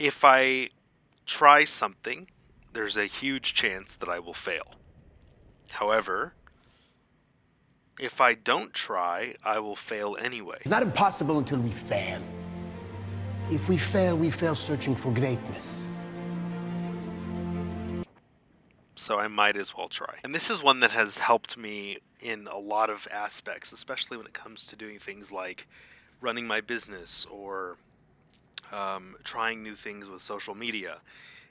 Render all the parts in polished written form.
If I try something, there's a huge chance that I will fail. However, if I don't try, I will fail anyway. It's not impossible until we fail. If we fail searching for greatness. So I might as well try. And this is one that has helped me in a lot of aspects, especially when it comes to doing things like running my business or trying new things with social media.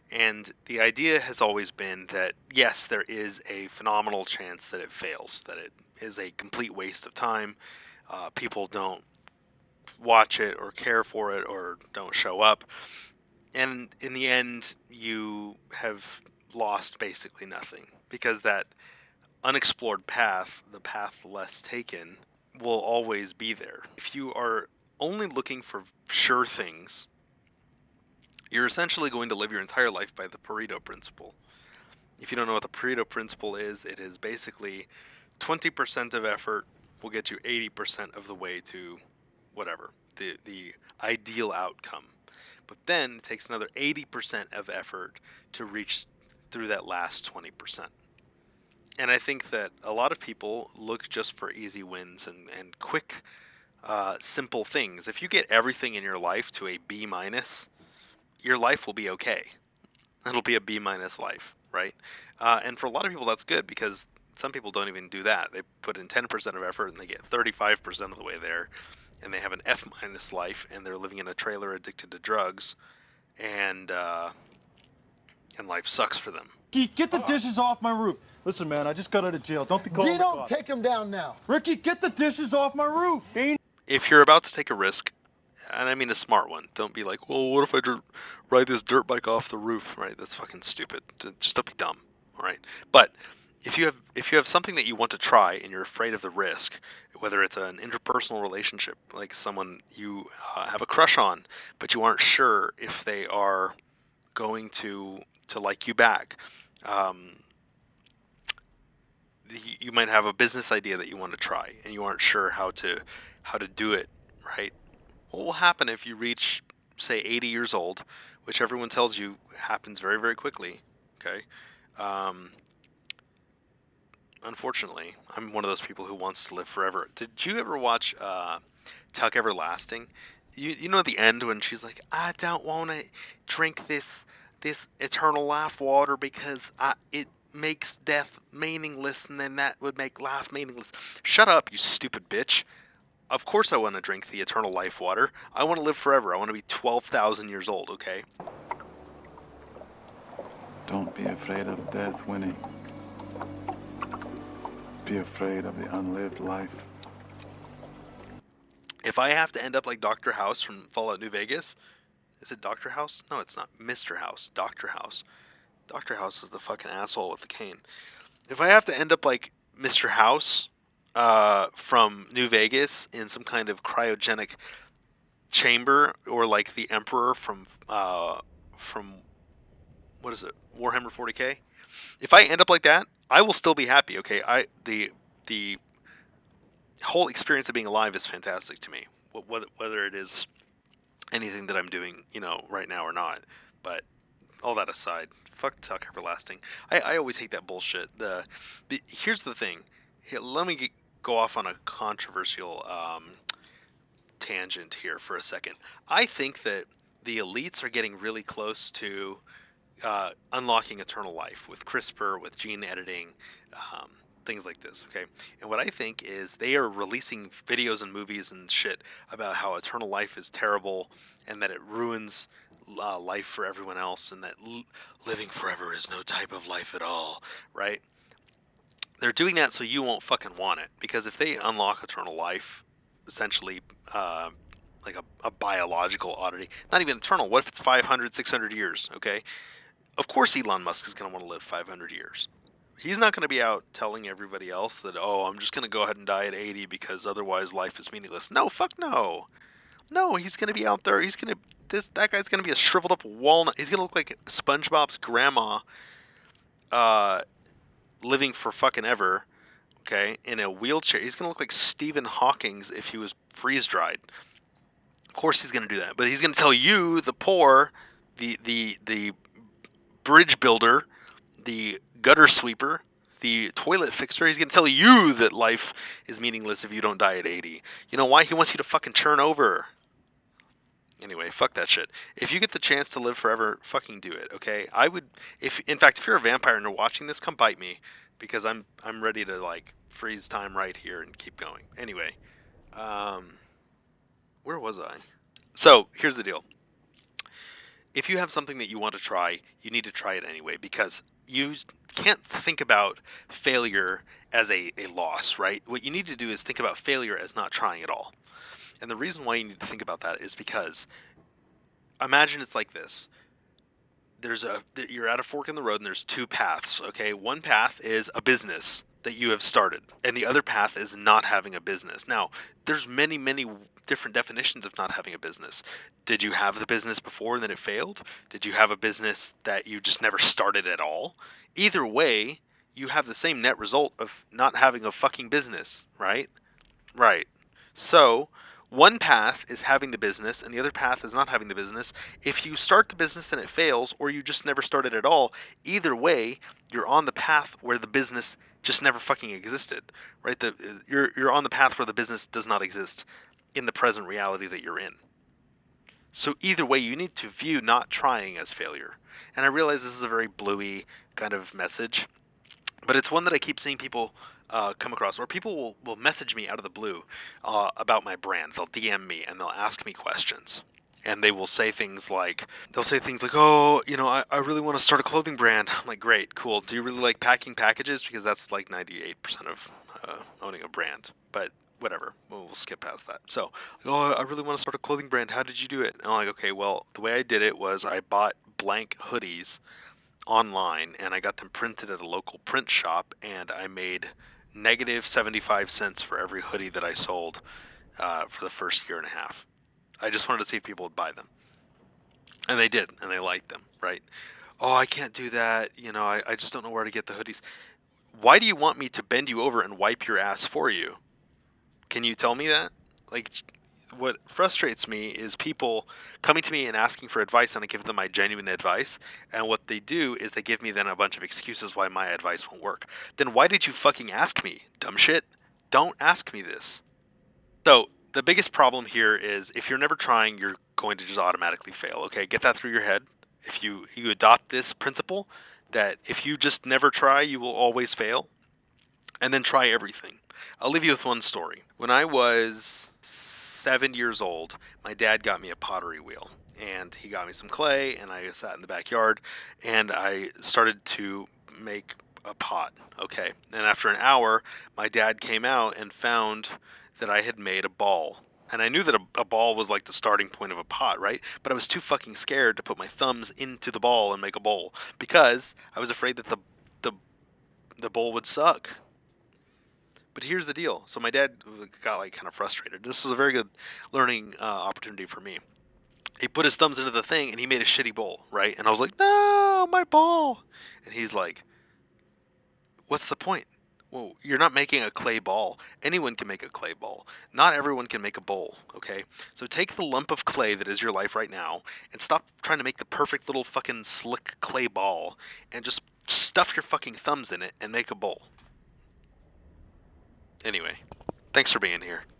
And the idea has always been that, yes, there is a phenomenal chance that it fails, that it is a complete waste of time. People don't watch it or care for it or don't show up. And in the end, you have lost basically nothing because that unexplored path, the path less taken, will always be there. If you are only looking for sure things, you're essentially going to live your entire life by the Pareto principle. If you don't know what the Pareto principle is, it is basically 20% of effort will get you 80% of the way to whatever, the ideal outcome. But then it takes another 80% of effort to reach through that last 20%. And I think that a lot of people look just for easy wins and quick, simple things. If you get everything in your life to a B minus, your life will be okay. It'll be a B minus life, right? And for a lot of people, that's good because some people don't even do that. They put in 10% of effort and they get 35% of the way there, and they have an F minus life, and they're living in a trailer addicted to drugs, and life sucks for them. Ricky, get the dishes off my roof. Listen, man, I just got out of jail. Don't be calling the Dino, cops. take him down now. Ricky, get the dishes off my roof. If you're about to take a risk, and I mean a smart one, don't be like, well, what if I ride this dirt bike off the roof, right? That's fucking stupid. Just don't be dumb, all right? But if you have something that you want to try and you're afraid of the risk, whether it's an interpersonal relationship, like someone you have a crush on, but you aren't sure if they are going to like you back. You might have a business idea that you want to try and you aren't sure how to do it, right? What will happen if you reach, say, 80 years old, which everyone tells you happens very, very quickly, okay? Unfortunately, I'm one of those people who wants to live forever. Did you ever watch Tuck Everlasting? You know at the end when she's like, I don't want to drink this eternal life water because it makes death meaningless, and then that would make life meaningless. Shut up, you stupid bitch. Of course I want to drink the eternal life water. I want to live forever. I want to be 12,000 years old, okay? Don't be afraid of death, Winnie. Be afraid of the unlived life. If I have to end up like Dr. House from Fallout New Vegas, is it Dr. House? No, it's not Mr. House. Dr. House. Dr. House is the fucking asshole with the cane. If I have to end up like Mr. House from New Vegas in some kind of cryogenic chamber, or like the Emperor from what is it, Warhammer 40k? If I end up like that, I will still be happy. Okay, the whole experience of being alive is fantastic to me. Whether it is anything that I'm doing, right now or not. But all that aside, fuck Tuck Everlasting. I always hate that bullshit. Here's the thing. Here, let me go off on a controversial tangent here for a second. I think that the elites are getting really close to unlocking eternal life with CRISPR, with gene editing, things like this, okay? And what I think is they are releasing videos and movies and shit about how eternal life is terrible and that it ruins life for everyone else, and that living forever is no type of life at all, right? They're doing that so you won't fucking want it, because if they unlock eternal life, essentially like a biological oddity, not even eternal, what if it's 500, 600 years, okay? Of course Elon Musk is going to want to live 500 years. He's not going to be out telling everybody else that, oh, I'm just going to go ahead and die at 80 because otherwise life is meaningless. No, fuck no. No, he's going to be out there. That guy's going to be a shriveled up walnut. He's going to look like SpongeBob's grandma living for fucking ever, okay, in a wheelchair. He's going to look like Stephen Hawking's if he was freeze-dried. Of course he's going to do that. But he's going to tell you, the poor, the bridge builder, the gutter sweeper, the toilet fixer. He's gonna tell you that life is meaningless if you don't die at 80. You know why? He wants you to fucking churn over. Anyway, fuck that shit. If you get the chance to live forever, fucking do it. Okay? I would. If in fact, if you're a vampire and you're watching this, come bite me, because I'm ready to like freeze time right here and keep going. Anyway, um, where was I? So here's the deal. If you have something that you want to try, you need to try it anyway, because you can't think about failure as a loss, right? What you need to do is think about failure as not trying at all. And the reason why you need to think about that is because imagine it's like this. You're at a fork in the road and there's two paths, okay? One path is a business that you have started, and the other path is not having a business. Now, there's many different definitions of not having a business. Did you have the business before and then it failed? Did you have a business that you just never started at all? Either way, you have the same net result of not having a fucking business, right? Right. So, one path is having the business, and the other path is not having the business. If you start the business and it fails, or you just never started at all, either way, you're on the path where the business just never fucking existed, right? You're on the path where the business does not exist in the present reality that you're in. So either way, you need to view not trying as failure. And I realize this is a very bluey kind of message, but it's one that I keep seeing people come across, or people will message me out of the blue about my brand. They'll DM me and they'll ask me questions. And they will say things like, oh, I really want to start a clothing brand. I'm like, great, cool. Do you really like packing packages? Because that's like 98% of owning a brand. But whatever, we'll skip past that. So, oh, I really want to start a clothing brand. How did you do it? And I'm like, okay, well, the way I did it was I bought blank hoodies online and I got them printed at a local print shop, and I made negative 75 cents for every hoodie that I sold for the first year and a half. I just wanted to see if people would buy them. And they did, and they liked them, right? Oh, I can't do that. I just don't know where to get the hoodies. Why do you want me to bend you over and wipe your ass for you? Can you tell me that? Like, what frustrates me is people coming to me and asking for advice, and I give them my genuine advice, and what they do is they give me then a bunch of excuses why my advice won't work. Then why did you fucking ask me, dumb shit? Don't ask me this. So the biggest problem here is if you're never trying, you're going to just automatically fail. Okay, get that through your head. If you adopt this principle that if you just never try, you will always fail, and then try everything. I'll leave you with one story. When I was 7 years old, my dad got me a pottery wheel, and he got me some clay, and I sat in the backyard and I started to make a pot. Okay, and after an hour, my dad came out and found that I had made a ball. And I knew that a ball was like the starting point of a pot, right? But I was too fucking scared to put my thumbs into the ball and make a bowl because I was afraid that the the bowl would suck. But here's the deal. So my dad got like kind of frustrated. This was a very good learning opportunity for me. He put his thumbs into the thing and he made a shitty bowl, right? And I was like, no, my ball. And he's like, what's the point? Well, you're not making a clay ball. Anyone can make a clay ball. Not everyone can make a bowl, okay? So take the lump of clay that is your life right now and stop trying to make the perfect little fucking slick clay ball and just stuff your fucking thumbs in it and make a bowl. Anyway, thanks for being here.